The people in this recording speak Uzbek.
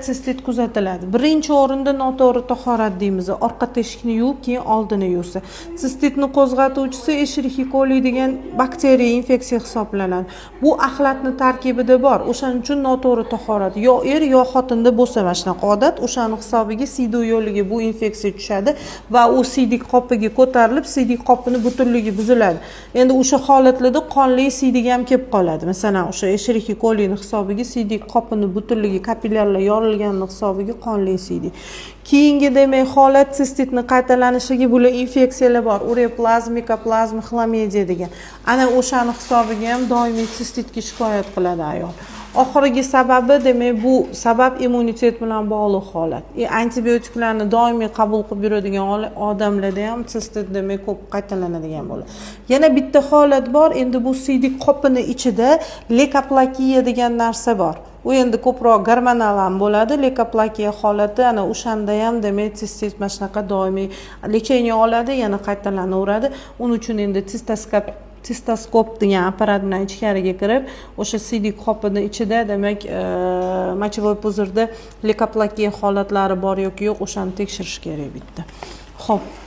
sistit kuzatiladi. Birinchi o'rinda noto'g'ri tahorat deymiz. Orqa teshikni yuvib, keyin oldini yuvsa. Sistitni qo'zg'atuvchisi Escherichia coli degan bakteriya infeksiya hisoblanadi. Bu axlatni tarkibida bor. O'shaning uchun noto'g'ri tahorat yo yo xotinda bo'lsa mana shunaqa odat, o'shaning hisobiga siydik yo'liga bu infeksiya tushadi va u siydik qopiga ko'tarilib, siydik qopini butunligi buziladi. Endi o'sha holatlarda qonli siydik ham kelib qoladi. Masalan, o'sha Escherichia colining hisobiga siydik qopini butunligi kapillyarlar yorilganning hisobiga qonli siydik. Keyingi demak holat sistitni qaytalanishiga bo'lgan infeksiyalar bor. Ureoplazm, mikoplazm, xlamediya degan. Ana o'shaning hisobiga ham doimiy sistitga shikoyat qiladi ayol. Oxirgi sababi demak bu sabab immunitet bilan bog'liq holat. Antibiotiklarni doimiy qabul qilib yuradigan odamlarda ham sistit demak ko'p qaytalanadigan bo'ladi. Yana bitta holat bor. Endi bu siydik qopini ichida leykoplakiya degan narsa bor. U endi ko'proq gormonal ham bo'ladi. Leykoplakiya holati ana o'shanda ham demak sistit mana shunaqa doimiy lecheniya oladi, yana qaytalanaveradi. Uning uchun endi sistoskop degan apparat bilan ichkariga kirib, o'sha siydik qopini ichida demak mochevoy puzirda leykoplakiya holatlari bor yoki yo'q, o'shani tekshirish kerak bitta. Xo'p.